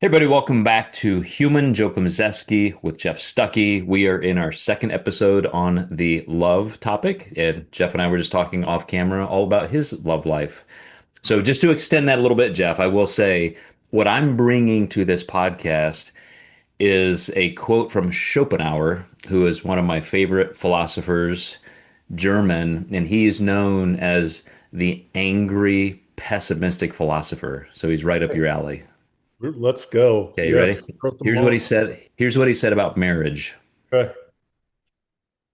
Everybody, welcome back to Human Joe Klemczewski with Jeff Stucke. We are in our second episode on the love topic, and Jeff and I were just talking off camera all about his love life. So, just to extend that a little bit, Jeff, I will say what I'm bringing to this podcast is a quote from Schopenhauer, who is one of my favorite philosophers, German, and he is known as the angry, pessimistic philosopher. So, he's right up your alley. Let's go. Okay, you ready? Yes, wrote them Here's what he all. said. Here's what he said about marriage. Okay.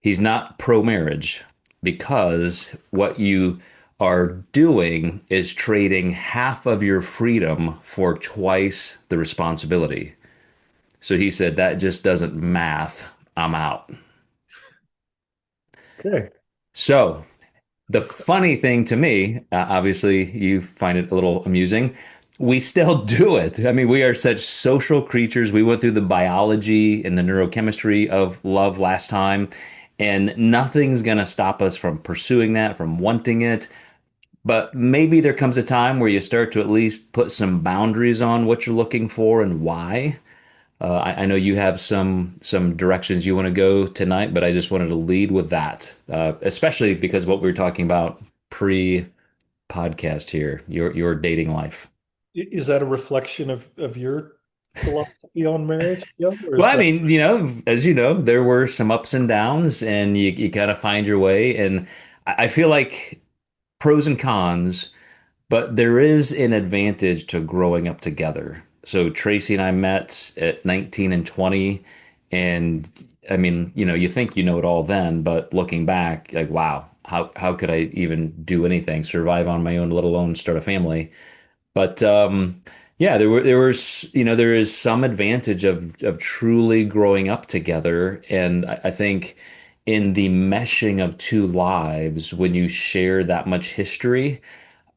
He's not pro-marriage because what you are doing is trading half of your freedom for twice the responsibility. So he said that just doesn't math. I'm out. Okay. So the funny thing to me, obviously, you find it a little amusing. We still do it. I mean, we are such social creatures. We went through the biology and the neurochemistry of love last time, and nothing's going to stop us from pursuing that, from wanting it. But maybe there comes a time where you start to at least put some boundaries on what you're looking for and why. I know you have some directions you want to go tonight, but I just wanted to lead with that, especially because what we were talking about pre-podcast here, your dating life. Is that a reflection of your philosophy on marriage? Yeah, or Well, is I that mean, as you know, there were some ups and downs, and you kind of find your way. And I feel like pros and cons, but there is an advantage to growing up together. So Tracy and I met at 19 and 20, and I mean, you think you know it all then, but looking back, like, wow, how could I even do anything, survive on my own, let alone start a family? But yeah, there is some advantage of truly growing up together, and I think in the meshing of two lives, when you share that much history,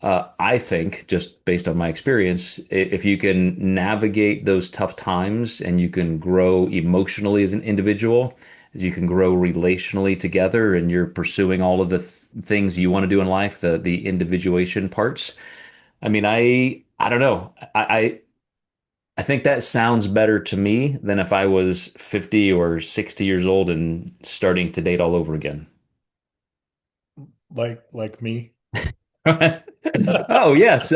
I think, just based on my experience, if you can navigate those tough times and you can grow emotionally as an individual, as you can grow relationally together, and you're pursuing all of the things you want to do in life, the individuation parts. I mean, I don't know. I think that sounds better to me than if I was 50 or 60 years old and starting to date all over again. like me? Oh, yes.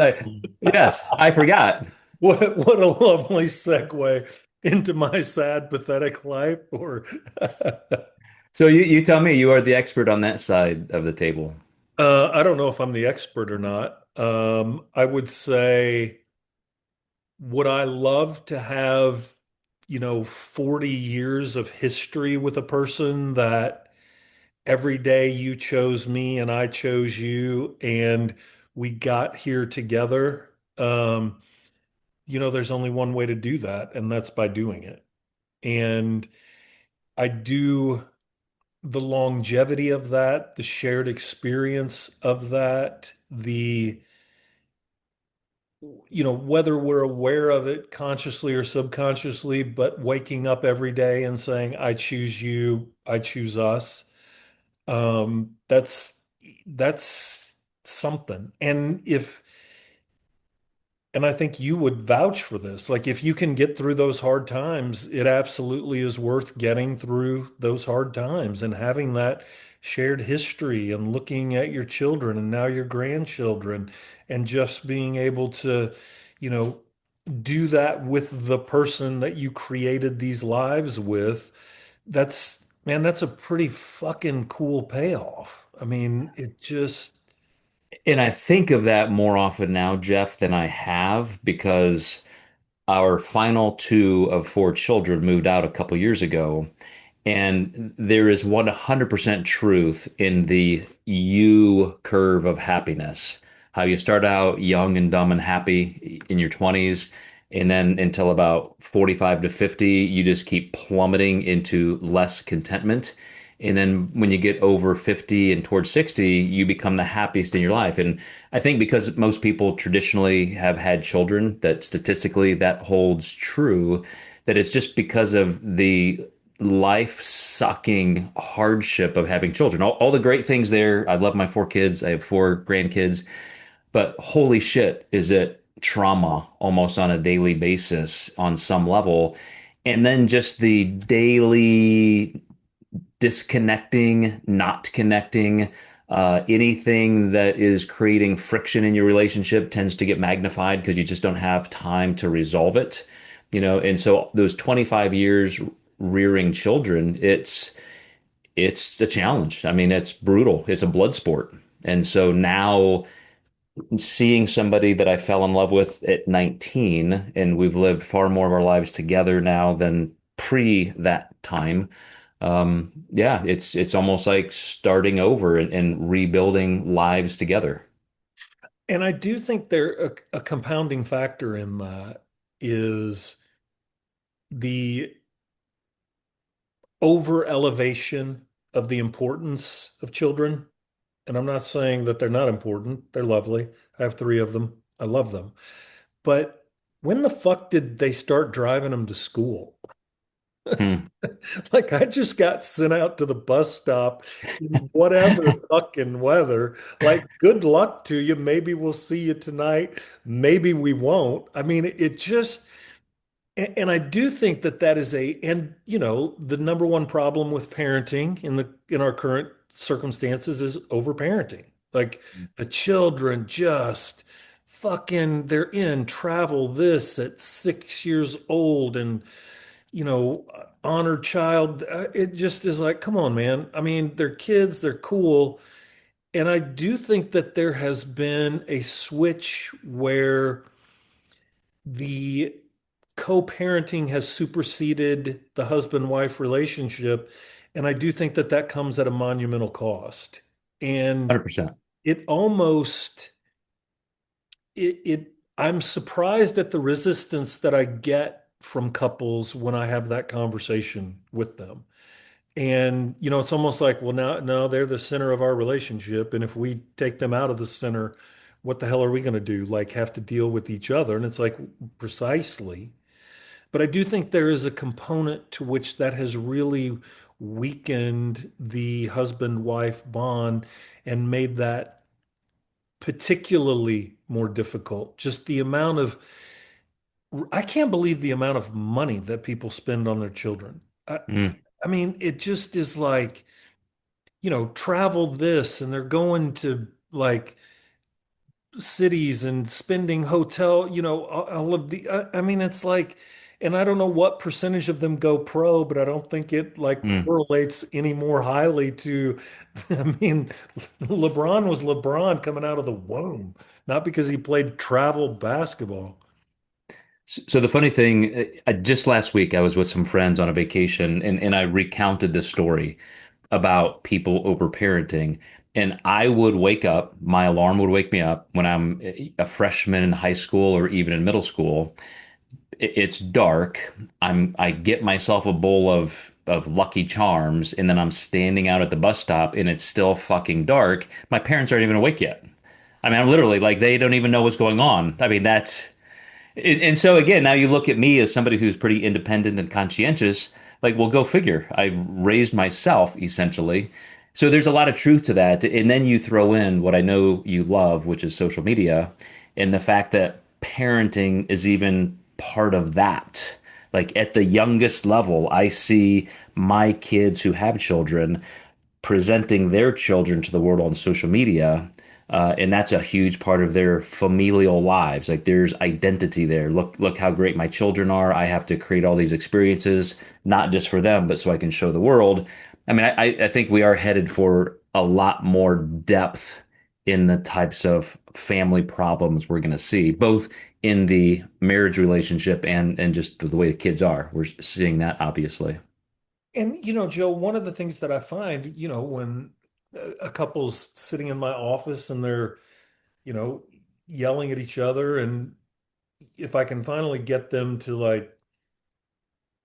Yes, I forgot. What a lovely segue into my sad, pathetic life. Or So you tell me, you are the expert on that side of the table. I don't know if I'm the expert or not. I would say, would I love to have, 40 years of history with a person that every day you chose me and I chose you and we got here together. There's only one way to do that, and that's by doing it. And I do the longevity of that, the shared experience of that, whether we're aware of it consciously or subconsciously, but waking up every day and saying, I choose you, I choose us. That's something. And I think you would vouch for this. Like, if you can get through those hard times, it absolutely is worth getting through those hard times and having that shared history and looking at your children and now your grandchildren and just being able to, you know, do that with the person that you created these lives with. Man, that's a pretty fucking cool payoff. I mean, it just, And I think of that more often now, Jeff, than I have because our final two of four children moved out a couple years ago. And there is 100% truth in the U curve of happiness. How you start out young and dumb and happy in your 20s, and then until about 45 to 50, you just keep plummeting into less contentment. And then when you get over 50 and towards 60, you become the happiest in your life. And I think because most people traditionally have had children, that statistically that holds true, that it's just because of the life sucking hardship of having children. All the great things there. I love my four kids. I have four grandkids, but holy shit, is it trauma almost on a daily basis on some level. And then just the daily disconnecting, not connecting, anything that is creating friction in your relationship tends to get magnified because you just don't have time to resolve it, And so those 25 years rearing children, it's a challenge. I mean, it's brutal. It's a blood sport. And so now seeing somebody that I fell in love with at 19, and we've lived far more of our lives together now than pre that time. Yeah, it's almost like starting over and rebuilding lives together. And I do think a compounding factor in that is the over elevation of the importance of children. And I'm not saying that they're not important. They're lovely. I have three of them. I love them. But when the fuck did they start driving them to school? Hmm. Like I just got sent out to the bus stop in whatever fucking weather. Like, good luck to you. Maybe we'll see you tonight. Maybe we won't. I mean, it just, and I do think that that is and the number one problem with parenting in our current circumstances is overparenting. Like the children just fucking, they're in travel this at 6 years old and honor child. It just is like, come on, man. I mean, they're kids, they're cool. And I do think that there has been a switch where the co-parenting has superseded the husband-wife relationship. And I do think that that comes at a monumental cost. And 100%. it almost, I'm surprised at the resistance that I get from couples when I have that conversation with them. And, it's almost like, well, now, no, they're the center of our relationship. And if we take them out of the center, what the hell are we going to do? Like, have to deal with each other? And it's like, precisely. But I do think there is a component to which that has really weakened the husband-wife bond and made that particularly more difficult. Just the amount of, I can't believe the amount of money that people spend on their children. Mm, I mean, it just is like, travel this and they're going to like cities and spending hotel, all of I mean, it's like, and I don't know what percentage of them go pro, but I don't think it like mm. correlates any more highly to, I mean, LeBron was LeBron coming out of the womb, not because he played travel basketball. So the funny thing, just last week I was with some friends on a vacation and I recounted this story about people overparenting. And I would wake up, my alarm would wake me up when I'm a freshman in high school or even in middle school. It's dark. I get myself a bowl of Lucky Charms, and then I'm standing out at the bus stop and it's still fucking dark. My parents aren't even awake yet. I mean, I'm literally like they don't even know what's going on. I mean, that's and so again, now you look at me as somebody who's pretty independent and conscientious. Like, well, go figure. I raised myself essentially. So there's a lot of truth to that. And then you throw in what I know you love, which is social media, and the fact that parenting is even part of that. Like at the youngest level, I see my kids who have children presenting their children to the world on social media. And that's a huge part of their familial lives. Like there's identity there. Look how great my children are. I have to create all these experiences, not just for them, but so I can show the world. I mean, I think we are headed for a lot more depth in the types of family problems we're going to see, both in the marriage relationship and just the way the kids are. We're seeing that obviously. And, Joe, one of the things that I find, when a couple's sitting in my office and they're, you know, yelling at each other, and if I can finally get them to like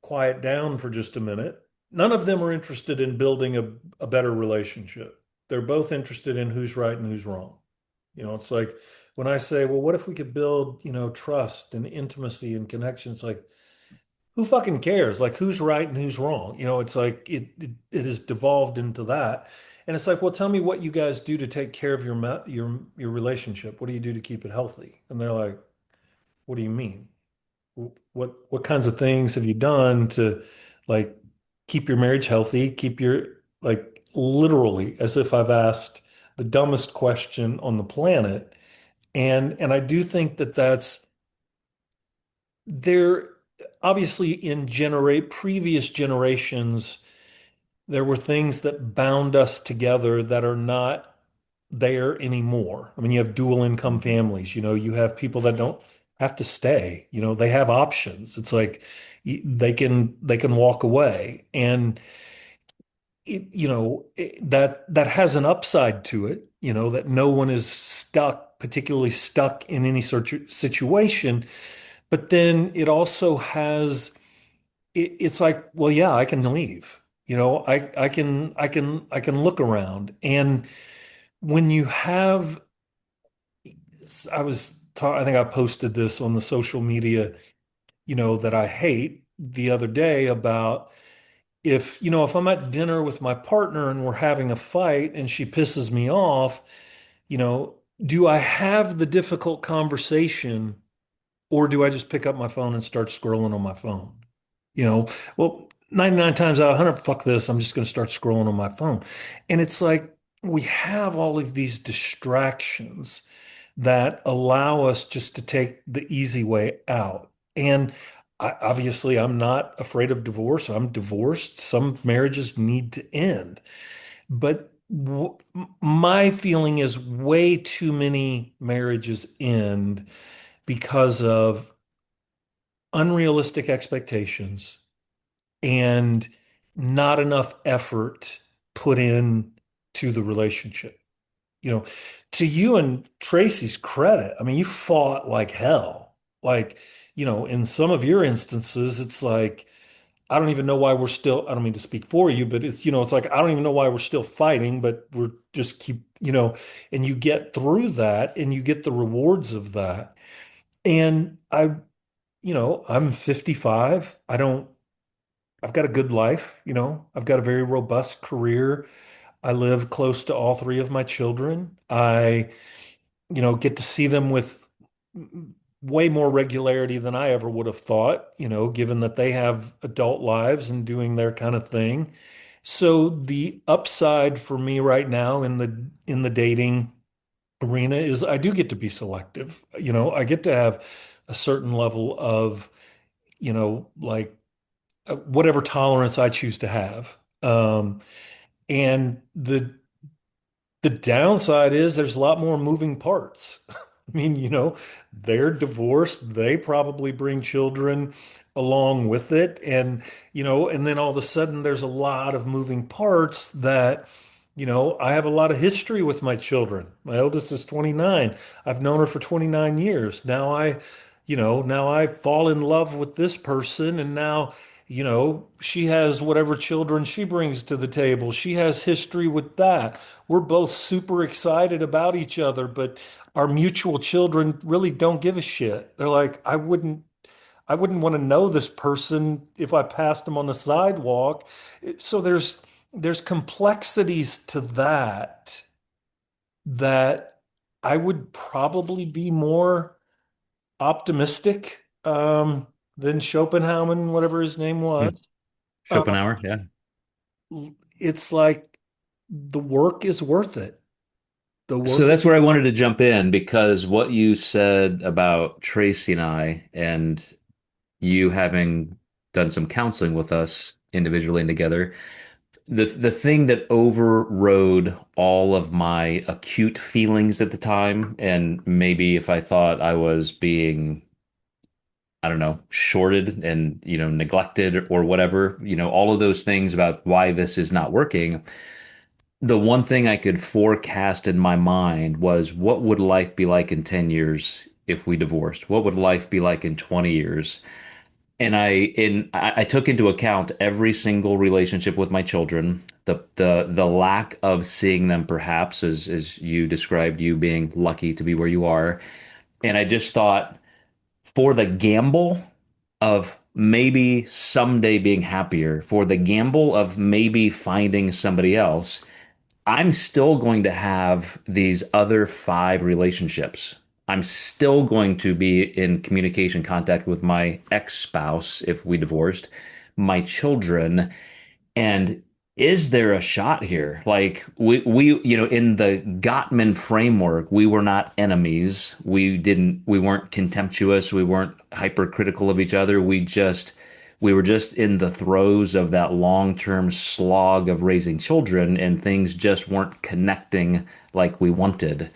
quiet down for just a minute, none of them are interested in building a better relationship. They're both interested in who's right and who's wrong. It's like when I say, well, what if we could build, trust and intimacy and connection? It's like, who fucking cares? Like, who's right and who's wrong? It's like it has devolved into that. And it's like, well, tell me what you guys do to take care of your relationship. What do you do to keep it healthy? And they're like, What do you mean? What kinds of things have you done to like keep your marriage healthy, keep your like literally as if I've asked the dumbest question on the planet. And I do think that that's there obviously in generate previous generations there were things that bound us together that are not there anymore. I mean, you have dual income Mhm. families, you have people that don't have to stay, they have options. It's like they can walk away and that has an upside to it, that no one is stuck, particularly stuck in any sort of situation. But then it also has it's like, well, yeah, I can leave. I can look around. And when you have, I think I posted this on the social media, that I hate the other day about if I'm at dinner with my partner and we're having a fight and she pisses me off, you know, do I have the difficult conversation or do I just pick up my phone and start scrolling on my phone? You know, well, 99 times out of 100, fuck this. I'm just going to start scrolling on my phone. And it's like we have all of these distractions that allow us just to take the easy way out. And obviously, I'm not afraid of divorce. I'm divorced. Some marriages need to end. But my feeling is way too many marriages end because of unrealistic expectations and not enough effort put in to the relationship. You know, to you and Tracy's credit, I mean, you fought like hell. Like, in some of your instances, it's like, I don't even know why we're still, I don't mean to speak for you, but it's like, I don't even know why we're still fighting, but we're just and you get through that and you get the rewards of that. And I'm 55. I've got a good life, I've got a very robust career. I live close to all three of my children. I, get to see them with way more regularity than I ever would have thought, given that they have adult lives and doing their kind of thing. So the upside for me right now in the dating arena is I do get to be selective. I get to have a certain level of, like whatever tolerance I choose to have. And the downside is there's a lot more moving parts. I mean, they're divorced. They probably bring children along with it. And then all of a sudden there's a lot of moving parts that, I have a lot of history with my children. My oldest is 29. I've known her for 29 years. Now I fall in love with this person and now she has whatever children she brings to the table. She has history with that. We're both super excited about each other, but our mutual children really don't give a shit. They're like, I wouldn't want to know this person if I passed them on the sidewalk. So there's complexities to that I would probably be more optimistic than Schopenhauer, whatever his name Hmm. was. Uh, Schopenhauer, yeah. it's like the work is worth it. The So work is that's where I wanted to jump in because what you said about Tracy and I, and you having done some counseling with us individually and together, the thing that overrode all of my acute feelings at the time, and maybe if I thought I was being, I don't know, shorted and, neglected or whatever, all of those things about why this is not working. The one thing I could forecast in my mind was what would life be like in 10 years if we divorced? What would life be like in 20 years? And I took into account every single relationship with my children, the lack of seeing them perhaps as you described, you being lucky to be where you are. And I just thought for the gamble of maybe someday being happier, for the gamble of maybe finding somebody else, I'm still going to have these other five relationships. I'm still going to be in communication contact with my ex-spouse if we divorced, my children, and is there a shot here? Like in the Gottman framework, we were not enemies. We weren't contemptuous. We weren't hypercritical of each other. We were just in the throes of that long-term slog of raising children, and things just weren't connecting like we wanted.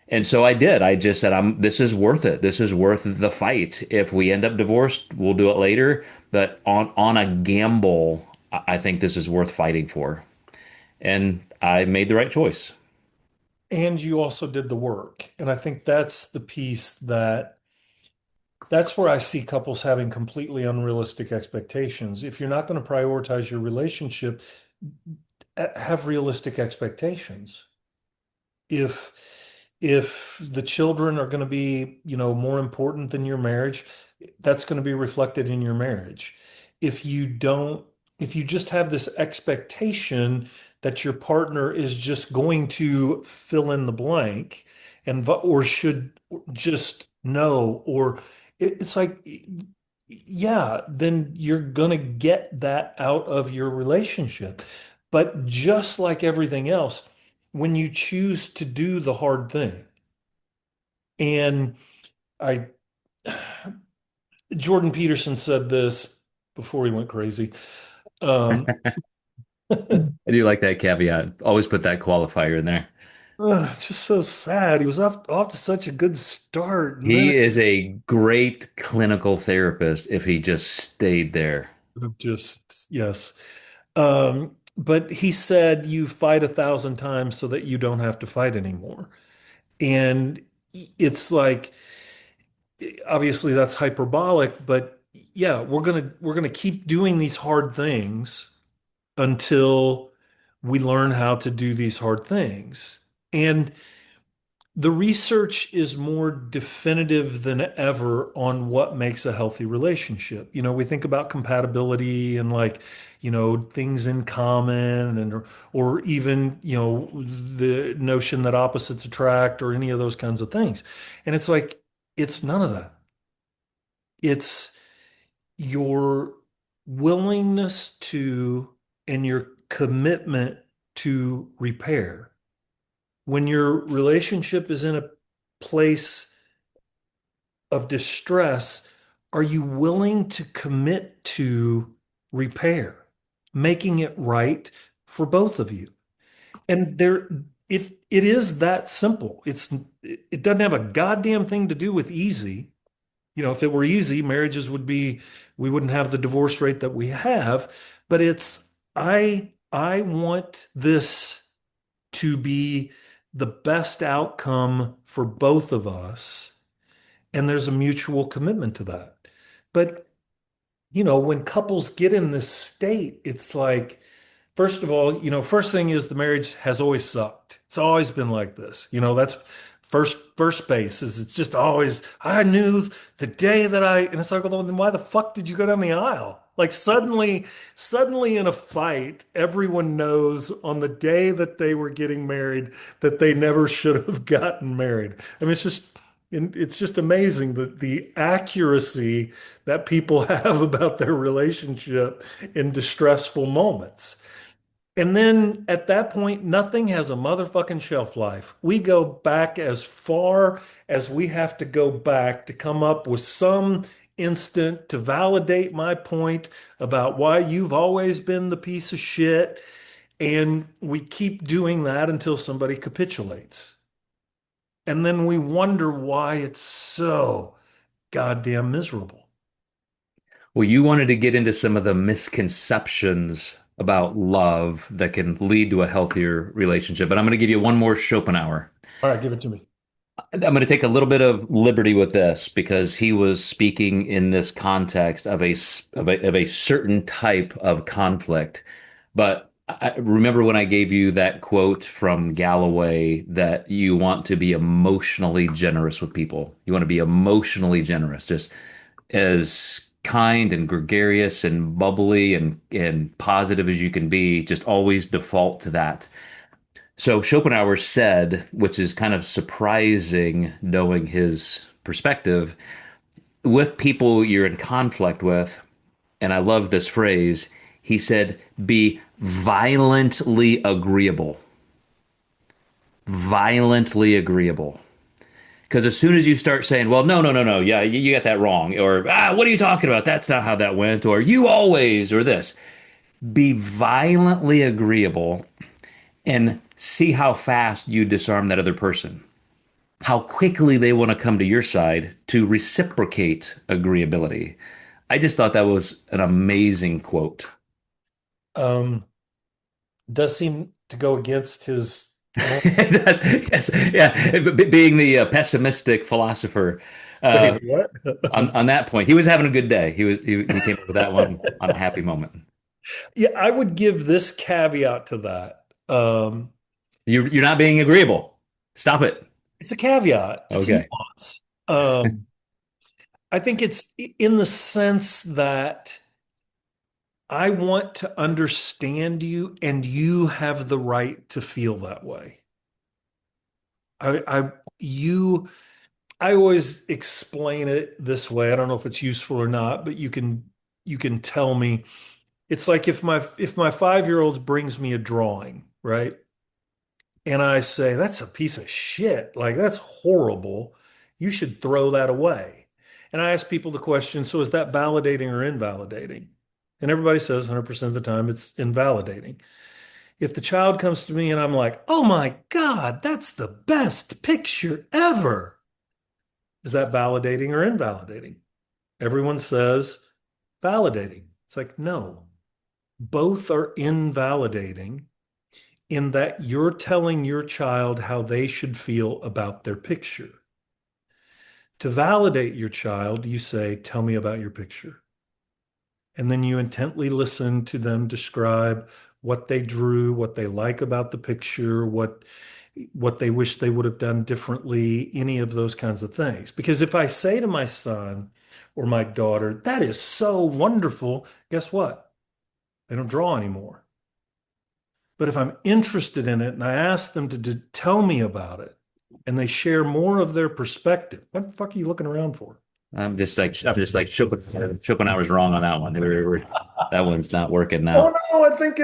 And so I did. I just said, this is worth it. This is worth the fight. If we end up divorced, we'll do it later. But on a gamble, I think this is worth fighting for. And I made the right choice. And you also did the work. And I think that's the piece that's where I see couples having completely unrealistic expectations. If you're not going to prioritize your relationship, have realistic expectations. If the children are going to be, more important than your marriage, that's going to be reflected in your marriage. If you don't, if you just have this expectation that your partner is just going to fill in the blank or should just know, or it's like, yeah, then you're going to get that out of your relationship. But just like everything else, when you choose to do the hard thing, and I, Jordan Peterson said this before he went crazy. Um, I do like that caveat. Always put that qualifier in there. it's just so sad. He was off to such a good start, and then He is a great clinical therapist if he just stayed there. just yes. But he said you fight 1,000 times so that you don't have to fight anymore. And it's like obviously that's hyperbolic, but yeah, we're gonna keep doing these hard things until we learn how to do these hard things. And the research is more definitive than ever on what makes a healthy relationship. We think about compatibility and like, things in common or even, the notion that opposites attract or any of those kinds of things. And it's like, it's none of that. It's your willingness to and your commitment to repair. When your relationship is in a place of distress, are you willing to commit to repair, making it right for both of you? And it is that simple. It doesn't have a goddamn thing to do with easy. If it were easy, we wouldn't have the divorce rate that we have. But I want this to be the best outcome for both of us. And there's a mutual commitment to that. But, when couples get in this state, it's like, first of all, first thing is the marriage has always sucked. It's always been like this. That's first base is it's just always, I knew the day that and it's like, well, then why the fuck did you go down the aisle? Like suddenly in a fight, everyone knows on the day that they were getting married that they never should have gotten married. I mean, it's just amazing the accuracy that people have about their relationship in distressful moments. And then at that point, nothing has a motherfucking shelf life. We go back as far as we have to go back to come up with some instant to validate my point about why you've always been the piece of shit. And we keep doing that until somebody capitulates. And then we wonder why it's so goddamn miserable. Well, you wanted to get into some of the misconceptions about love that can lead to a healthier relationship, but I'm going to give you one more Schopenhauer. All right, give it to me. I'm going to take a little bit of liberty with this because he was speaking in this context of a certain type of conflict. But I remember when I gave you that quote from Galloway that you want to be emotionally generous with people. You want to be emotionally generous, just as kind and gregarious and bubbly and positive as you can be. Just always default to that. So Schopenhauer said, which is kind of surprising knowing his perspective, with people you're in conflict with, and I love this phrase, he said, be violently agreeable. Violently agreeable. Because as soon as you start saying, well, no, no, no, no, yeah, you got that wrong, or what are you talking about? That's not how that went, or you always, or this, be violently agreeable and see how fast you disarm that other person, how quickly they want to come to your side to reciprocate agreeability. I just thought that was an amazing quote. Um, does seem to go against his norm. It does, yes, yeah. Being the pessimistic philosopher, uh, Wait, what? on that point, he was having a good day. He came up with that one on a happy moment. Yeah, I would give this caveat to that. You're not being agreeable. Stop it. It's a caveat. It's a Okay. nuance. Um, I think it's in the sense that I want to understand you and you have the right to feel that way. I, you, I always explain it this way. I don't know if it's useful or not, but you can tell me. It's like if my 5-year-old brings me a drawing, right? And I say, that's a piece of shit. Like, that's horrible. You should throw that away. And I ask people the question, so is that validating or invalidating? And everybody says 100% of the time it's invalidating. If the child comes to me and I'm like, oh my God, that's the best picture ever, is that validating or invalidating? Everyone says validating. It's like, no, both are invalidating in that you're telling your child how they should feel about their picture. To validate your child, you say, tell me about your picture. And then you intently listen to them describe what they drew, what they like about the picture, what they wish they would have done differently, any of those kinds of things. Because if I say to my son or my daughter, that is so wonderful, guess what? They don't draw anymore. But if I'm interested in it and I ask them to tell me about it and they share more of their perspective, what the fuck are you looking around for? I'm just like Schopenhauer's wrong on that one. That one's not working Oh now. no, I think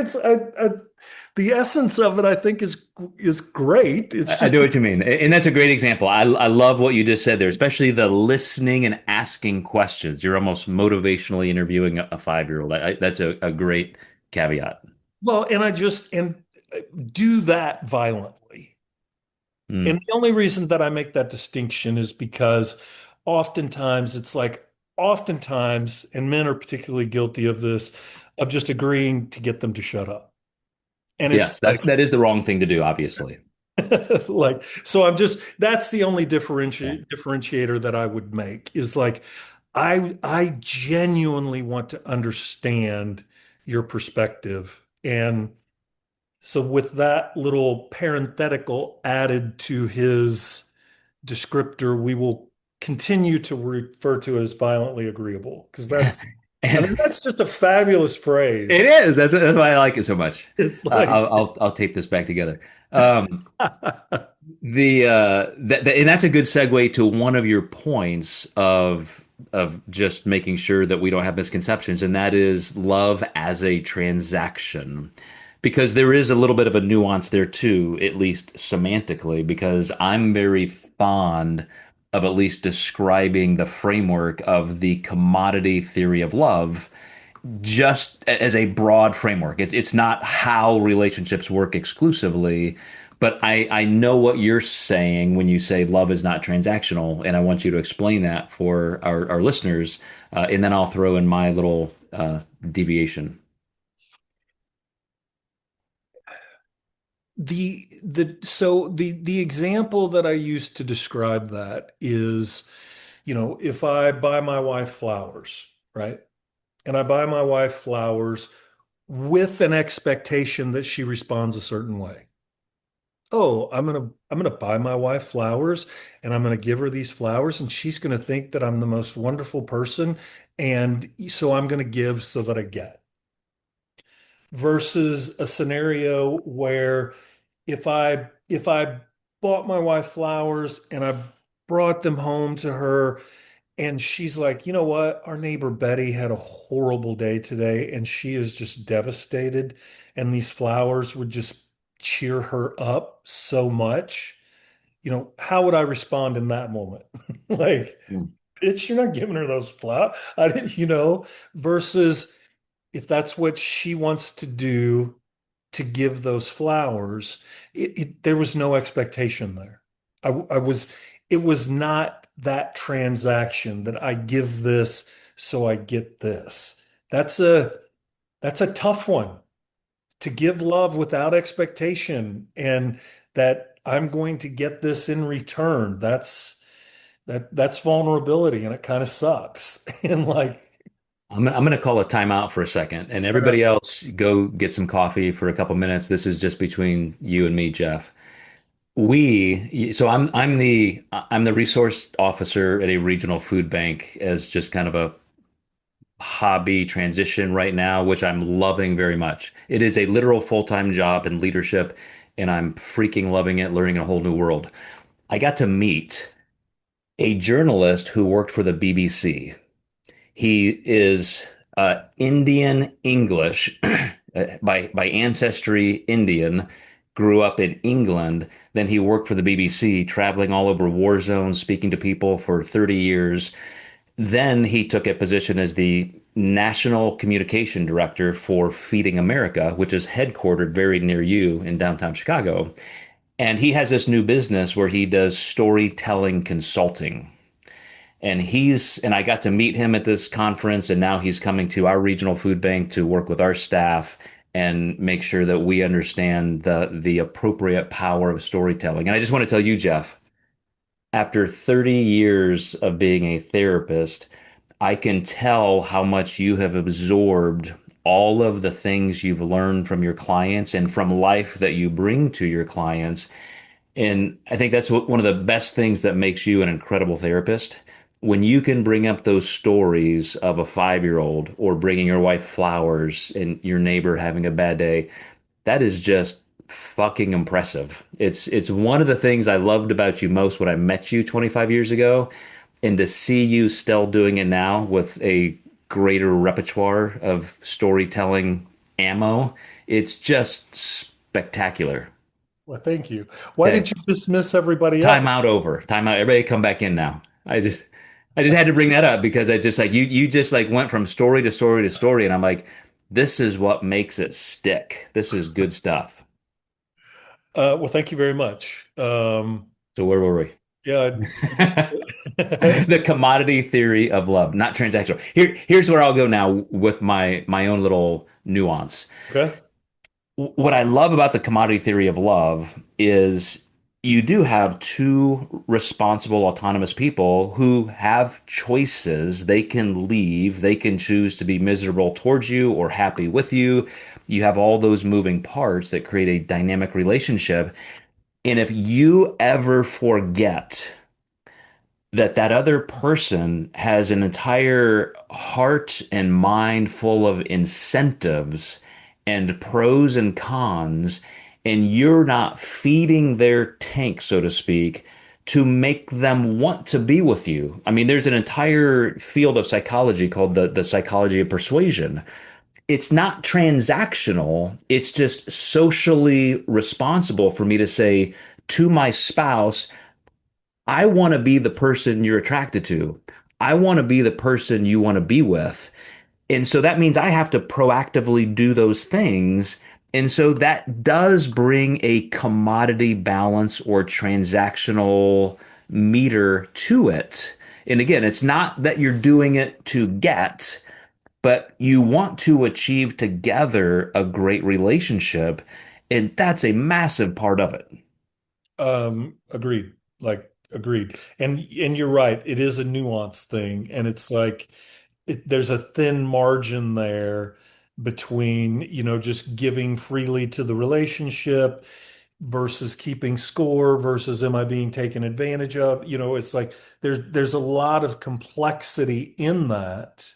the essence of it. I think is great. It's I just do what you mean. And that's a great example. I love what you just said there, especially the listening and asking questions. You're almost motivationally interviewing a 5-year-old. That's a great caveat. well, and I just and do that violently. And Mm. the only reason that I make that distinction is because oftentimes it's like oftentimes, and men are particularly guilty of this, of just agreeing to get them to shut up. And it's Yes, that is the wrong thing to do, obviously. like, so I'm just, that's the only Yeah. differentiator that I would make is like, I genuinely want to understand your perspective. And so with that little parenthetical added to his descriptor, we will continue to refer to it as violently agreeable because I And mean, that's just a fabulous it phrase. is. That's why I like it so much. It's like, I'll tape this back together. And that's a good segue to one of your points of just making sure that we don't have misconceptions, and that is love as a transaction. Because there is a little bit of a nuance there too, at least semantically, because I'm very fond of at least describing the framework of the commodity theory of love just as a broad framework. It's not how relationships work exclusively, but I know what you're saying when you say love is not transactional, and I want you to explain that for our listeners, and then I'll throw in my little deviation. the example that I use to describe that is, if I buy my wife flowers, right? And I buy my wife flowers with an expectation that she responds a certain way. Oh, I'm gonna buy my wife flowers and I'm gonna give her these flowers and she's gonna think that I'm the most wonderful person. And so I'm gonna give so that I get. Versus a scenario where if I bought my wife flowers and I brought them home to her, and she's like, you know what? Our neighbor Betty had a horrible day today and she is just devastated. And these flowers would just cheer her up so much. How would I respond in that moment? Like, Mm. bitch, you're not giving her those flowers. I didn't, versus if that's what she wants to do to give those flowers, there was no expectation there. It was not that transaction that I give this so I get this. That's a, that's a tough one to give love without expectation and that I'm going to get this in return. That's vulnerability and it kind of sucks. And like, I'm going to call a timeout for a second, and okay, everybody else go get some coffee for a couple minutes. This is just between you and me, Jeff. So I'm the resource officer at a regional food bank as just kind of a hobby transition right now, which I'm loving very much. It is a literal full-time job in leadership, and I'm freaking loving it, learning a whole new world. I got to meet a journalist who worked for the BBC. He is Indian English by ancestry Indian, grew up in England. Then he worked for the BBC, traveling all over war zones, speaking to people for 30 years. Then he took a position as the National Communication Director for Feeding America, which is headquartered very near you in downtown Chicago. And he has this new business where he does storytelling consulting. And I got to meet him at this conference, and now he's coming to our regional food bank to work with our staff and make sure that we understand the appropriate power of storytelling. And I just want to tell you, Jeff, after 30 years of being a therapist, I can tell how much you have absorbed all of the things you've learned from your clients and from life that you bring to your clients. And I think that's one of the best things that makes you an incredible therapist. When you can bring up those stories of a 5-year-old or bringing your wife flowers and your neighbor having a bad day, that is just fucking impressive. It's one of the things I loved about you most when I met you 25 years ago, and to see you still doing it now with a greater repertoire of storytelling ammo, it's just spectacular. well, thank you. Why did Okay, you dismiss everybody else? time out over. Time out. Everybody come back in now. I just had to bring that up because I just like you just like went from story to story to story, and I'm like, this is what makes it stick. This is good stuff. Well, thank you very much. So where were we? Yeah. The commodity theory of love, not transactional. Here's where I'll go now with my own little nuance. Okay. What I love about the commodity theory of love is you do have two responsible, autonomous people who have choices. They can leave, they can choose to be miserable towards you or happy with you. You have all those moving parts that create a dynamic relationship. And if you ever forget that other person has an entire heart and mind full of incentives and pros and cons, and you're not feeding their tank, so to speak, to make them want to be with you. I mean, there's an entire field of psychology called the psychology of persuasion. It's not transactional, it's just socially responsible for me to say to my spouse, I want to be the person you're attracted to. I want to be the person you want to be with. And so that means I have to proactively do those things. And so that does bring a commodity balance or transactional meter to it. And again, it's not that you're doing it to get, but you want to achieve together a great relationship. And that's a massive part of it. Agreed. Like agreed. And you're right. It is a nuance thing, and it's like there's a thin margin there between, just giving freely to the relationship versus keeping score versus am I being taken advantage of? It's like there's a lot of complexity in that,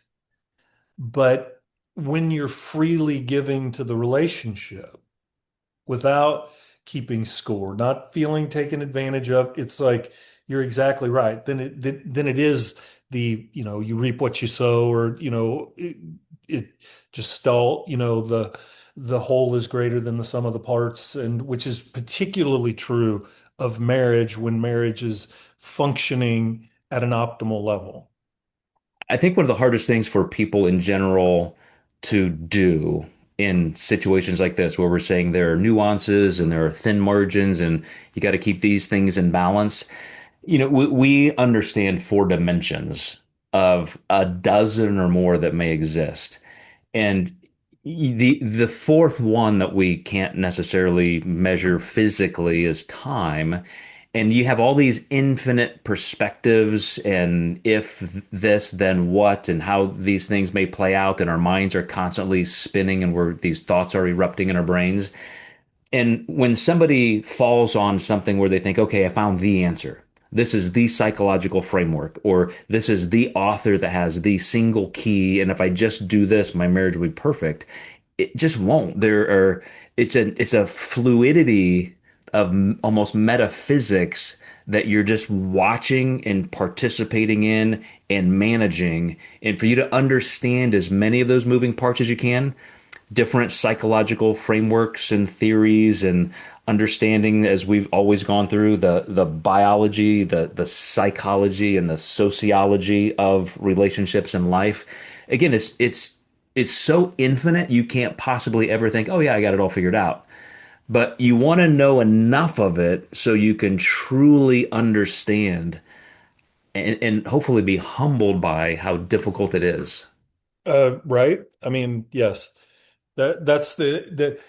but when you're freely giving to the relationship without keeping score, not feeling taken advantage of. It's like you're exactly right. Then it is the, you reap what you sow, or it just stall, the whole is greater than the sum of the parts, and which is particularly true of marriage when marriage is functioning at an optimal level. I think one of the hardest things for people in general to do in situations like this, where we're saying there are nuances and there are thin margins and you got to keep these things in balance. We understand four dimensions of a dozen or more that may exist. And the fourth one that we can't necessarily measure physically is time. And you have all these infinite perspectives, and if this, then what, and how these things may play out, and our minds are constantly spinning, and these thoughts are erupting in our brains. And when somebody falls on something where they think, okay, I found the answer, this is the psychological framework, or this is the author that has the single key, and if I just do this, my marriage will be perfect. It just won't. It's a fluidity of almost metaphysics that you're just watching and participating in and managing. And for you to understand as many of those moving parts as you can, different psychological frameworks and theories and understanding, as we've always gone through the biology, the psychology and the sociology of relationships and life. Again, it's so infinite you can't possibly ever think, oh yeah, I got it all figured out. But you want to know enough of it so you can truly understand and hopefully be humbled by how difficult it is. Right? I mean, yes. That's the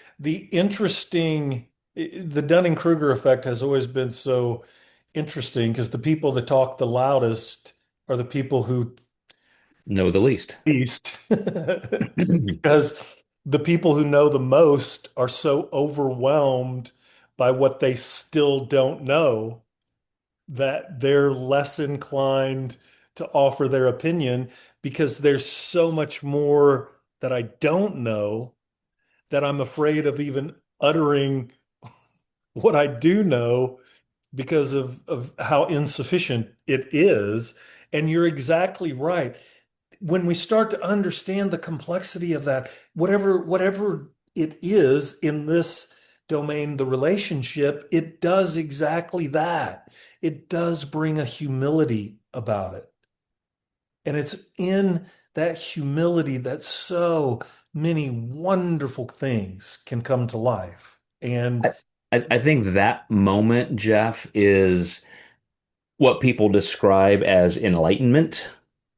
interesting, the Dunning-Kruger effect has always been so interesting because the people that talk the loudest are the people who Know the least. least, because the people who know the most are so overwhelmed by what they still don't know that they're less inclined to offer their opinion because there's so much more that I don't know that I'm afraid of even uttering what I do know because of how insufficient it is. And you're exactly right. When we start to understand the complexity of that, whatever it is in this domain, the relationship, it does exactly that. It does bring a humility about it. And it's in that humility that so many wonderful things can come to life. And I think that moment, Jeff, is what people describe as enlightenment.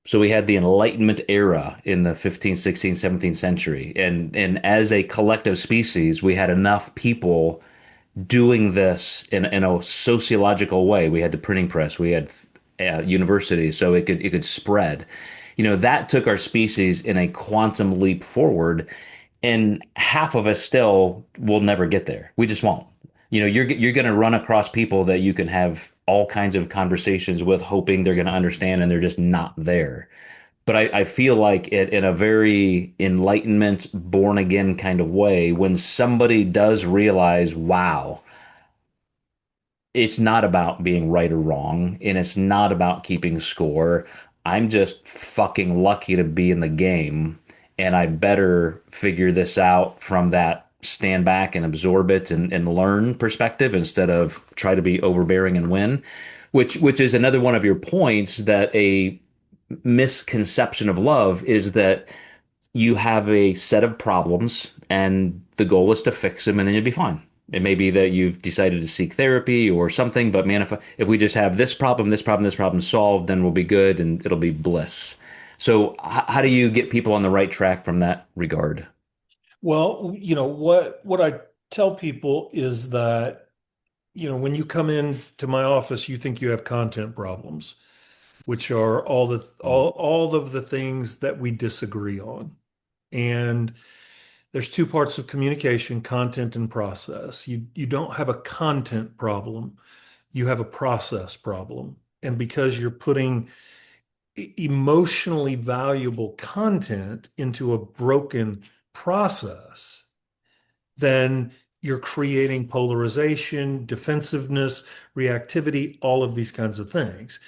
So we had the Enlightenment era in the 15th, 16th, 17th century. And as a collective species, we had enough people doing this in a sociological way. We had the printing press, we had universities, so it could spread. That took our species in a quantum leap forward, and half of us still will never get there. We just won't. You're going to run across people that you can have all kinds of conversations with, hoping they're going to understand, and they're just not there. But I feel like in a very enlightenment, born again kind of way, when somebody does realize, wow, it's not about being right or wrong, and it's not about keeping score. I'm just fucking lucky to be in the game, and I better figure this out from that stand back and absorb it and learn perspective instead of try to be overbearing and win, which is another one of your points, that a misconception of love is that you have a set of problems and the goal is to fix them and then you'll be fine. It may be that you've decided to seek therapy or something, but man, if we just have this problem, this problem, this problem solved, then we'll be good and it'll be bliss. So, how do you get people on the right track from that regard? well, what I tell people is that, when you come into my office, you think you have content problems, which are all of the things that we disagree on. And there's two parts of communication, content and process. You don't have a content problem, you have a process problem. And because you're putting emotionally valuable content into a broken process, then you're creating polarization, defensiveness, reactivity, all of these kinds of things.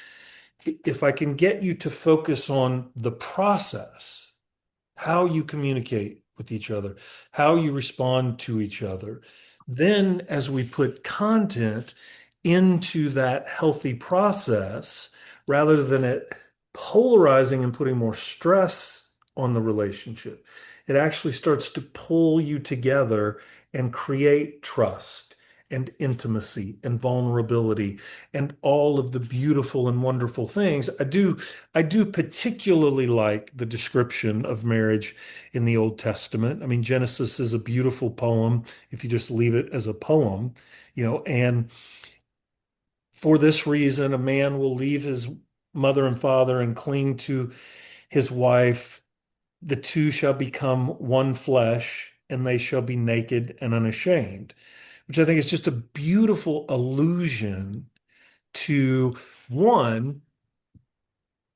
If I can get you to focus on the process, how you communicate with each other, how you respond to each other, then as we put content into that healthy process, rather than it polarizing and putting more stress on the relationship, it actually starts to pull you together and create trust and intimacy and vulnerability and all of the beautiful and wonderful things. I do particularly like the description of marriage in the Old Testament. I mean, Genesis is a beautiful poem if you just leave it as a poem, and for this reason, a man will leave his mother and father and cling to his wife. The two shall become one flesh, and they shall be naked and unashamed, which I think is just a beautiful allusion to one,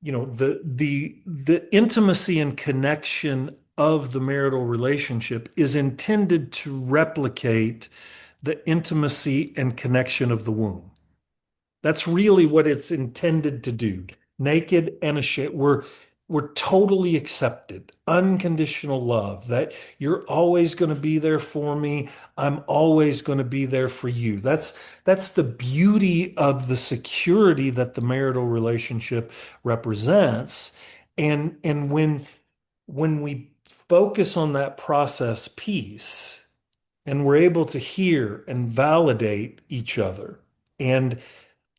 the intimacy and connection of the marital relationship is intended to replicate the intimacy and connection of the womb. That's really what it's intended to do. Naked and ashamed. We're totally accepted. Unconditional love that you're always going to be there for me. I'm always going to be there for you. That's the beauty of the security that the marital relationship represents. And when we focus on that process piece and we're able to hear and validate each other and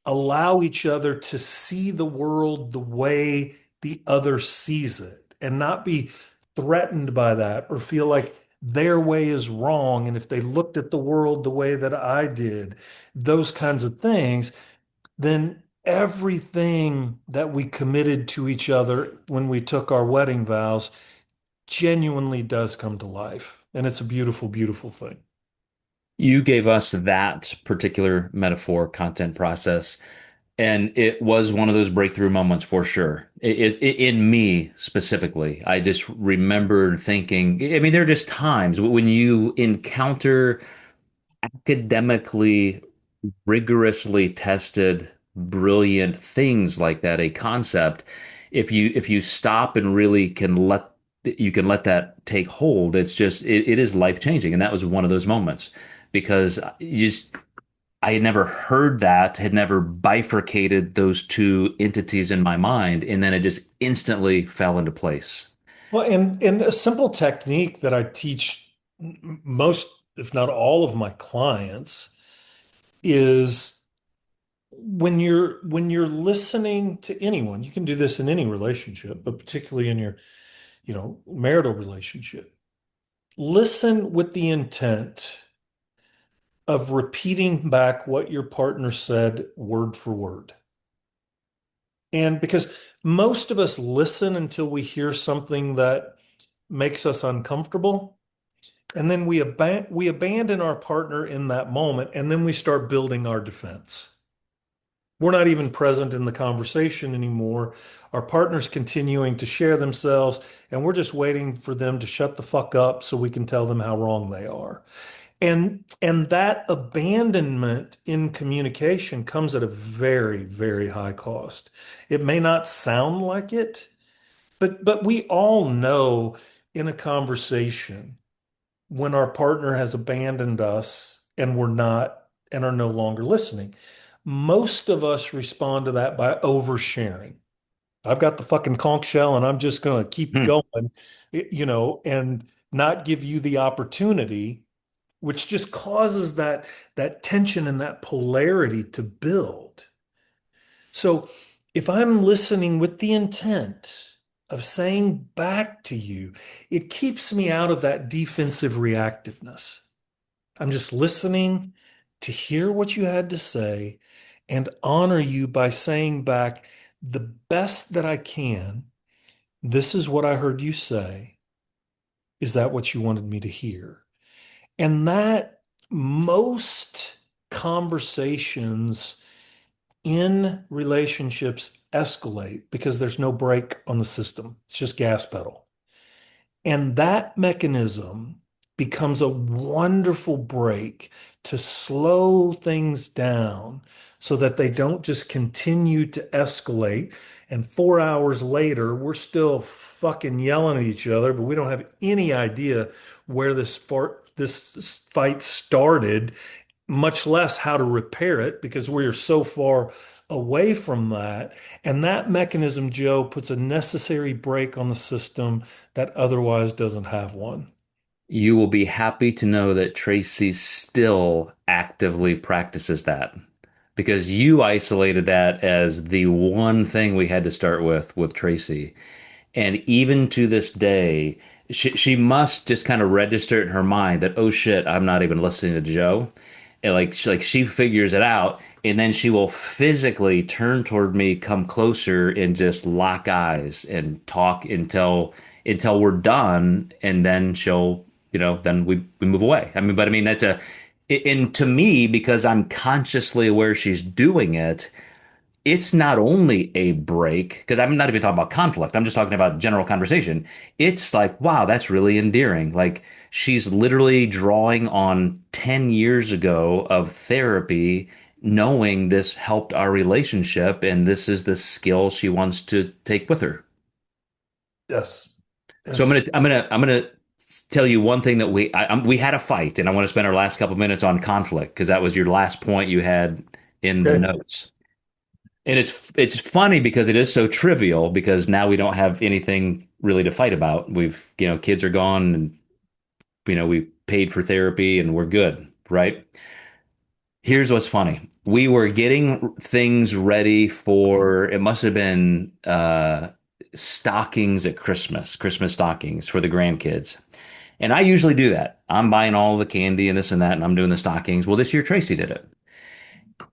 allow each other to see the world the way the other sees it and not be threatened by that or feel like their way is wrong. And if they looked at the world the way that I did, those kinds of things, then everything that we committed to each other when we took our wedding vows genuinely does come to life. And it's a beautiful, beautiful thing. You gave us that particular metaphor content process, and it was one of those breakthrough moments for sure. In me specifically, I just remembered thinking, I mean, there are just times when you encounter academically rigorously tested, brilliant things like that, a concept, if you stop and really can let that take hold, it is life changing. And that was one of those moments because I had never heard that, had never bifurcated those two entities in my mind, and then it just instantly fell into place. Well, and a simple technique that I teach most, if not all of my clients is when you're listening to anyone, you can do this in any relationship, but particularly in your, marital relationship. Listen with the intent of repeating back what your partner said word for word. And because most of us listen until we hear something that makes us uncomfortable. And then we abandon our partner in that moment, and then we start building our defense. We're not even present in the conversation anymore. Our partner's continuing to share themselves, and we're just waiting for them to shut the fuck up so we can tell them how wrong they are. And that abandonment in communication comes at a very, very high cost. It may not sound like it, but we all know in a conversation when our partner has abandoned us and we're not and are no longer listening. Most of us respond to that by oversharing. I've got the fucking conch shell and I'm just going to keep Hmm. going, and not give you the opportunity, which just causes that tension and that polarity to build. So if I'm listening with the intent of saying back to you, it keeps me out of that defensive reactiveness. I'm just listening to hear what you had to say and honor you by saying back the best that I can. This is what I heard you say. Is that what you wanted me to hear? And that most conversations in relationships escalate because there's no brake on the system. It's just gas pedal. And that mechanism becomes a wonderful break to slow things down so that they don't just continue to escalate. And 4 hours later, we're still fucking yelling at each other, but we don't have any idea where this fight started, much less how to repair it because we are so far away from that. And that mechanism, Joe, puts a necessary brake on the system that otherwise doesn't have one. You will be happy to know that Tracy still actively practices that because you isolated that as the one thing we had to start with Tracy. And even to this day, she must just kind of register it in her mind that, oh shit, I'm not even listening to Joe. And like she figures it out, and then she will physically turn toward me, come closer, and just lock eyes and talk until we're done, and then she'll, then we move away. I mean, but I mean that's a and to me, because I'm consciously aware she's doing it, it's not only a break, because I'm not even talking about conflict. I'm just talking about general conversation. It's like, wow, that's really endearing. Like she's literally drawing on 10 years ago of therapy, knowing this helped our relationship, and this is the skill she wants to take with her. Yes. So I'm gonna Yes. I'm gonna I'm gonna tell you one thing that we had a fight, and I want to spend our last couple minutes on conflict because that was your last point you had in the Okay. notes. And it's funny because it is so trivial because now we don't have anything really to fight about. Kids are gone and we paid for therapy and we're good, right? Here's what's funny. We were getting things ready for it must have been stockings at Christmas stockings for the grandkids. And I usually do that. I'm buying all the candy and this and that, and I'm doing the stockings. Well, this year Tracy did it.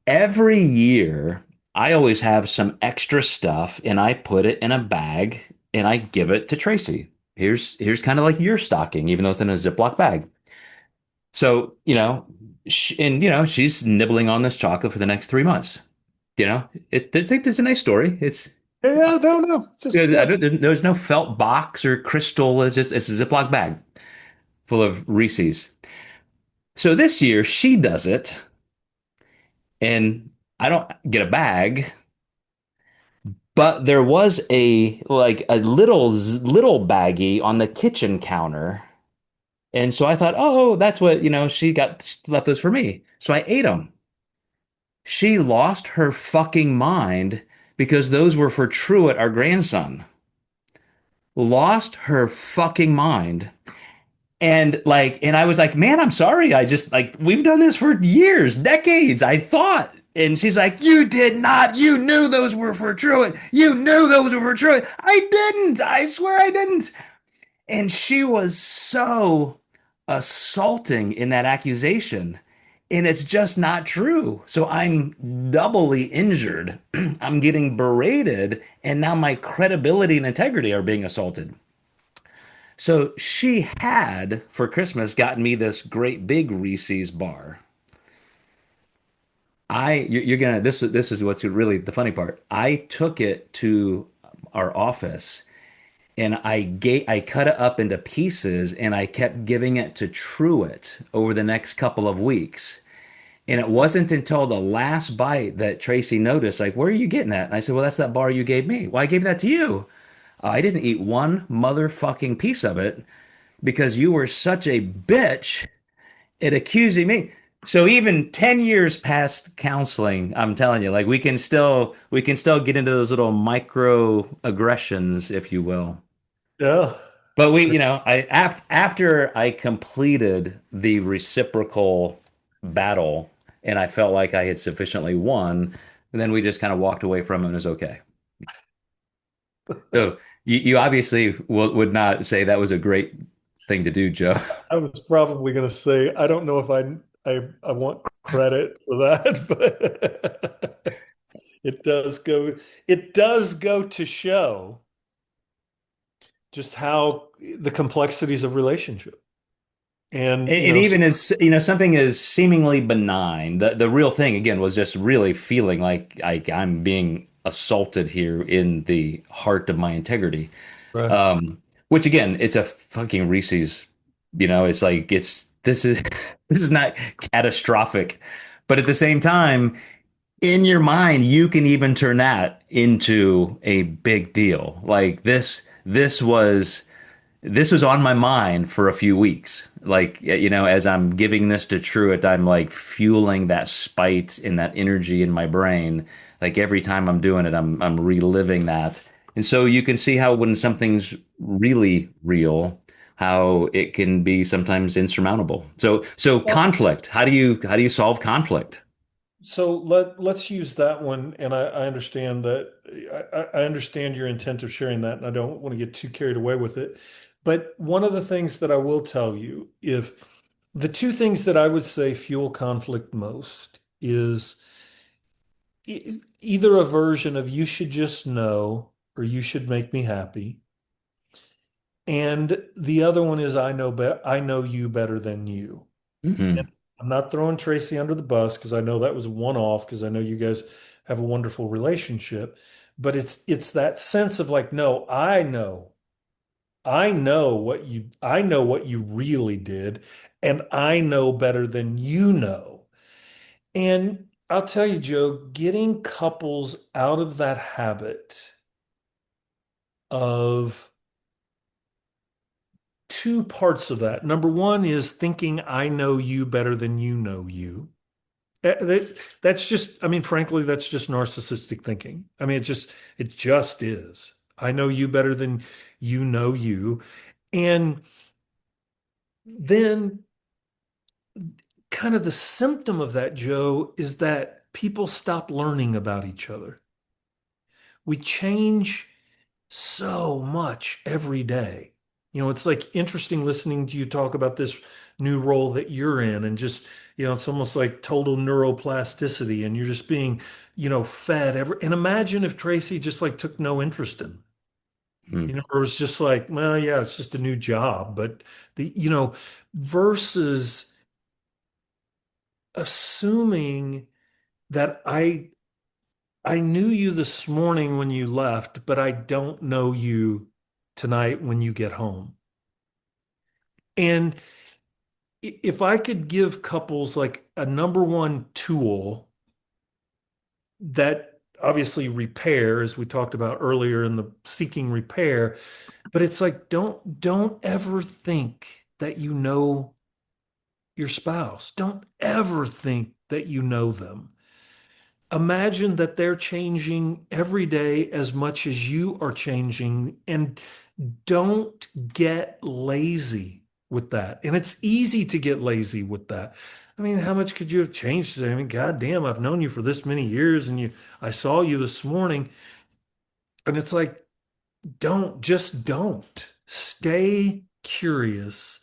Every year, I always have some extra stuff and I put it in a bag and I give it to Tracy. Here's kind of like your stocking, even though it's in a Ziploc bag. So, she's nibbling on this chocolate for the next 3 months. It's a nice story. Yeah, no, no. Just I yeah. there's no felt box or crystal. It's a Ziploc bag full of Reese's. So this year she does it and I don't get a bag. But there was a little baggie on the kitchen counter. And so I thought, oh, that's what, she left those for me. So I ate them. She lost her fucking mind because those were for Truett, our grandson. Lost her fucking mind. And I was like, man, I'm sorry. I just like, we've done this for years, decades, I thought. And she's like, you did not. You knew those were for Truett. You knew those were for Truett. I didn't. I swear I didn't. And she was so assaulting in that accusation. And it's just not true. So I'm doubly injured. I'm getting berated. And now my credibility and integrity are being assaulted. So she had for Christmas gotten me this great big Reese's bar. You're gonna this is what's really the funny part. I took it to our office and I cut it up into pieces and I kept giving it to Truett over the next couple of weeks. And it wasn't until the last bite that Tracy noticed, like, where are you getting that? And I said, well, that's that bar you gave me. Well, I gave that to you. I didn't eat one motherfucking piece of it because you were such a bitch at accusing me. So even 10 years past counseling, I'm telling you, like we can still get into those little microaggressions, if you will. Yeah. But after I completed the reciprocal battle and I felt like I had sufficiently won, and then we just kind of walked away from it and it was okay. So you obviously would not say that was a great thing to do, Joe. I was probably going to say, I don't know if I want credit for that, but it does go to show just how the complexities of relationship. And, And even as something as seemingly benign, the real thing again was just really feeling like I'm being assaulted here in the heart of my integrity. right. Which again, it's a fucking Reese's It's like it's this is this is not catastrophic, but at the same time, in your mind, you can even turn that into a big deal. Like this was on my mind for a few weeks. Like, as I'm giving this to Truett, I'm like fueling that spite and that energy in my brain. Like every time I'm doing it, I'm reliving that. And so you can see how when something's really real, how it can be sometimes insurmountable. So Well, conflict. How do you solve conflict? so let's use that one, and I understand that I understand your intent of sharing that, and I don't want to get too carried away with it. But one of the things that I will tell you, if the two things that I would say fuel conflict most is either a version of you should just know or you should make me happy, and the other one is I know you better than you. Hmm. I'm not throwing Tracy under the bus because I know that was one off because I know you guys have a wonderful relationship. But it's that sense of like, no, I know what you really did, and I know better than you know. And I'll tell you, Joe, getting couples out of that habit of two parts of that. Number one is thinking I know you better than you know you. That's just, I mean, frankly, that's just narcissistic thinking. I mean, it just is. I know you better than you know you. And then kind of the symptom of that, Joe, is that people stop learning about each other. We change so much every day. It's like interesting listening to you talk about this new role that you're in and just, it's almost like total neuroplasticity and you're just being, fed and imagine if Tracy just like took no interest in, or was just like, well, yeah, it's just a new job, but versus assuming that I knew you this morning when you left, but I don't know you tonight when you get home. And if I could give couples like a number one tool that obviously repair, as we talked about earlier in the seeking repair, but it's like don't ever think that you know your spouse. Don't ever think that you know them. Imagine that they're changing every day as much as you are changing, and don't get lazy with that. And it's easy to get lazy with that. I mean, how much could you have changed today? I mean, goddamn, I've known you for this many years and I saw you this morning. And it's like, don't. Stay curious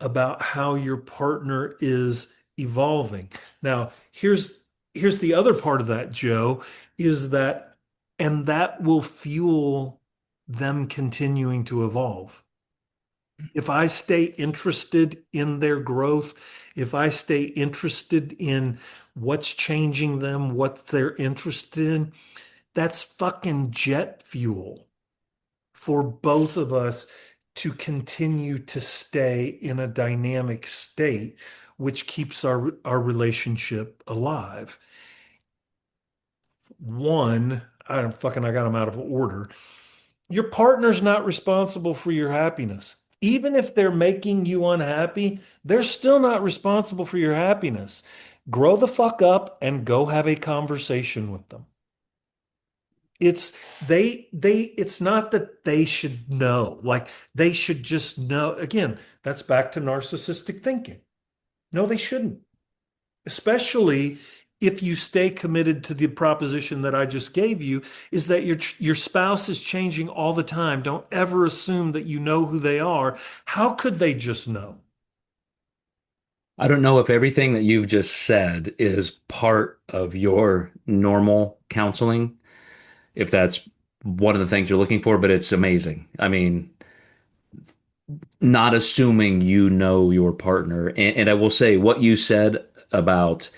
about how your partner is evolving. Now, here's the other part of that, Joe, is that and that will fuel them continuing to evolve. If I stay interested in their growth, if I stay interested in what's changing them, what they're interested in, that's fucking jet fuel for both of us to continue to stay in a dynamic state, which keeps our relationship alive. One, I got them out of order. Your partner's not responsible for your happiness. Even if they're making you unhappy, they're still not responsible for your happiness. Grow the fuck up and go have a conversation with them. It's it's not that they should know. Like they should just know. Again, that's back to narcissistic thinking. No, they shouldn't. Especially if you stay committed to the proposition that I just gave you, is that your spouse is changing all the time. Don't ever assume that you know who they are. How could they just know? I don't know if everything that you've just said is part of your normal counseling, if that's one of the things you're looking for, but it's amazing. I mean, not assuming you know your partner. And I will say what you said about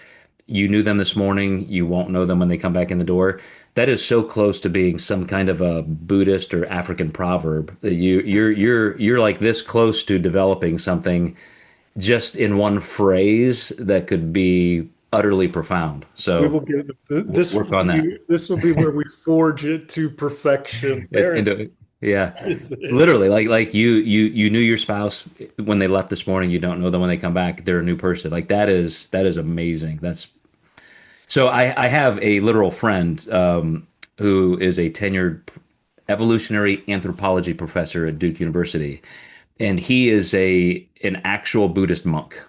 you knew them this morning, you won't know them when they come back in the door. that is so close to being some kind of a Buddhist or African proverb that you're like this close to developing something just in one phrase that could be utterly profound. We So will get this work will on that. be this will be where we forge it to perfection. There Yeah, is it. literally, like you knew your spouse when they left this morning. You don't know them when they come back. They're a new person. Like that is amazing. That's so I have a literal friend who is a tenured evolutionary anthropology professor at Duke University, and he is a an actual Buddhist monk.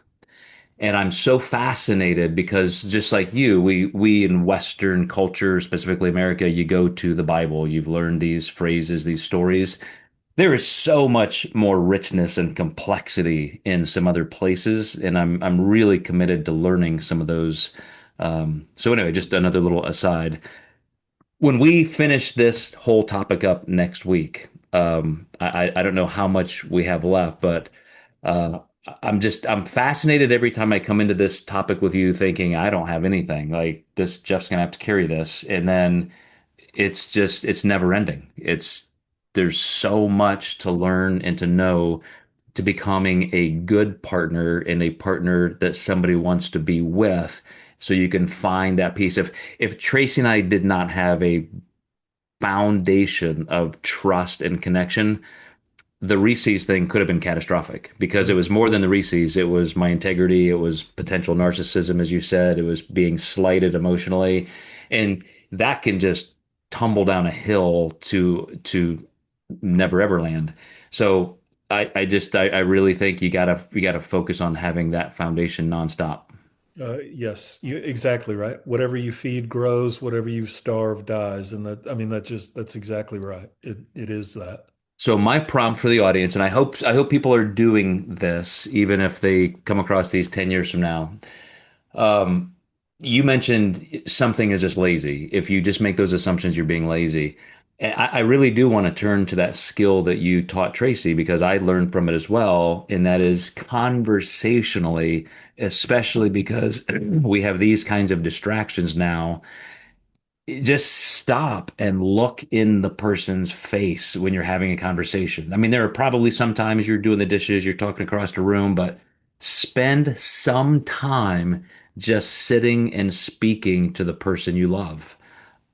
And I'm so fascinated because just like you, we in Western culture, specifically America, you go to the Bible, you've learned these phrases, these stories. There is so much more richness and complexity in some other places, and I'm really committed to learning some of those. So anyway, just another little aside. When we finish this whole topic up next week, I don't know how much we have left, but uh, I'm fascinated every time I come into this topic with you, thinking I don't have anything. Like this, Jeff's gonna have to carry this, and then it's never ending. It's there's so much to learn and to know to becoming a good partner and a partner that somebody wants to be with so you can find that piece. If Tracy and I did not have a foundation of trust and connection, the Reese's thing could have been catastrophic because it was more than the Reese's. It was my integrity. It was potential narcissism, as you said. It was being slighted emotionally, and that can just tumble down a hill to never ever land. So I really think you gotta focus on having that foundation nonstop. Yes, you exactly right. Whatever you feed grows, whatever you starve dies. And that, I mean, that's exactly right. It is that. So my prompt for the audience, and I hope people are doing this, even if they come across these 10 years from now. Um, you mentioned something is just lazy. If you just make those assumptions, you're being lazy. And I really do want to turn to that skill that you taught Tracy because I learned from it as well, and that is conversationally, especially because we have these kinds of distractions now. Just stop and look in the person's face when you're having a conversation. I mean, there are probably sometimes you're doing the dishes, you're talking across the room, but spend some time just sitting and speaking to the person you love.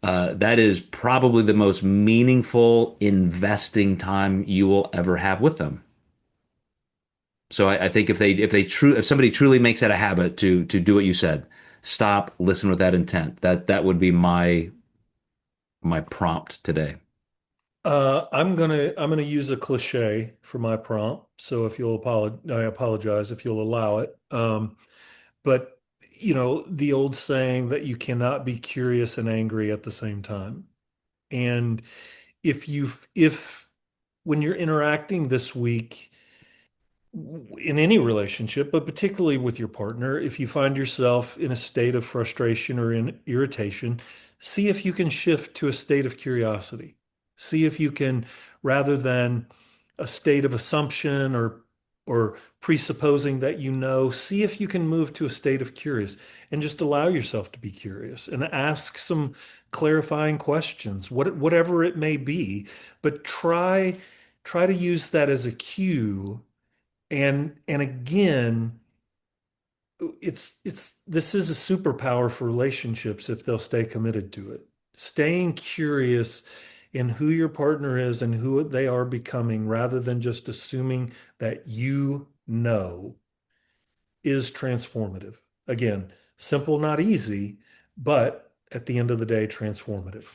That is probably the most meaningful investing time you will ever have with them. So I think if somebody truly makes it a habit to do what you said, stop, listen with that intent. That would be my prompt today. I'm gonna use a cliche for my prompt. So if you'll I apologize if you'll allow it. But the old saying that you cannot be curious and angry at the same time. And if when you're interacting this week in any relationship, but particularly with your partner, if you find yourself in a state of frustration or in irritation, see if you can shift to a state of curiosity. See if you can, rather than a state of assumption or presupposing that see if you can move to a state of curious and just allow yourself to be curious and ask some clarifying questions, whatever it may be, but try to use that as a cue and again, it's this is a superpower for relationships if they'll stay committed to it. Staying curious in who your partner is and who they are becoming, rather than just assuming that is transformative. Again, simple, not easy, but at the end of the day, transformative.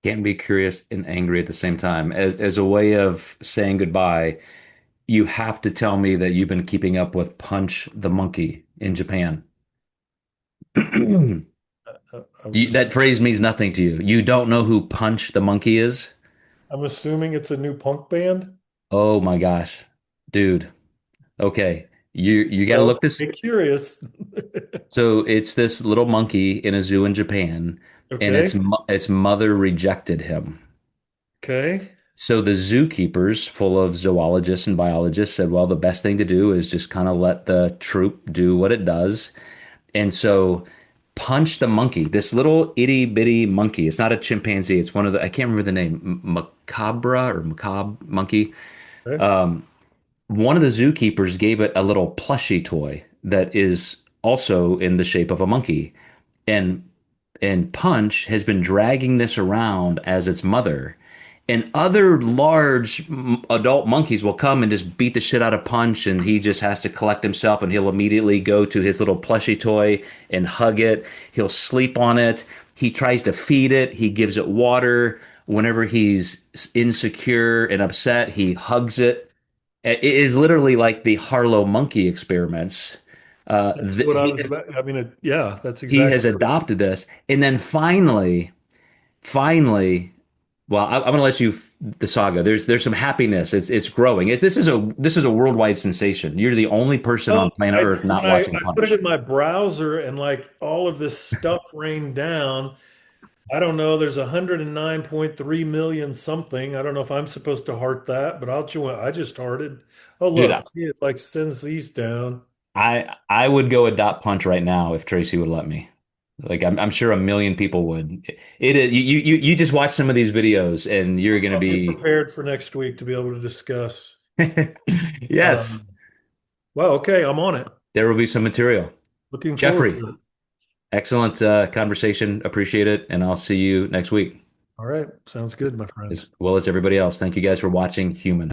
Can't be curious and angry at the same time. As a way of saying goodbye, you have to tell me that you've been keeping up with Punch the Monkey in Japan. That phrase means nothing to you. You don't know who Punch the Monkey is? I'm assuming it's a new punk band. Oh my gosh, dude. Okay, you got to Well, look this. stay curious. So it's this little monkey in a zoo in Japan, and Okay. its mother rejected him. Okay. So the zookeepers, full of zoologists and biologists, said, well, the best thing to do is just kind of let the troop do what it does. And so punched the monkey, this little itty bitty monkey. It's not a chimpanzee. It's one of the, I can't remember the name, Macabra or macabre monkey. Okay. Um, One of the zookeepers gave it a little plushie toy that is also in the shape of a monkey. And Punch has been dragging this around as its mother. And other large adult monkeys will come and just beat the shit out of Punch, and he just has to collect himself, and he'll immediately go to his little plushie toy and hug it. He'll sleep on it. He tries to feed it. He gives it water. Whenever he's insecure and upset, he hugs it. It is literally like the Harlow monkey experiments. That's what I was about. I mean, yeah, that's He exactly has adopted this, and then finally, well, I'm going to let you the saga. There's some happiness. It's growing. This is a worldwide sensation. You're the only person on well, planet Earth when not I watching put it Punch. in my browser and like all of this stuff rained down. I don't know. There's 109.3 million something. I don't know if I'm supposed to heart that, but I'll join. I just hearted. Oh, Dude, look, see, it like sends these down. I would go adopt Punch right now if Tracy would let me. Like I'm sure a million people would. It is you just watch some of these videos and you're going to I'll be be prepared for next week to be able to discuss. yes, Um, well, okay, I'm on it. there will be some material. Looking forward Jeffrey, to it. excellent conversation. Appreciate it. And I'll see you next week, All right, sounds good, my friend. as well as everybody else. Thank you guys for watching Human.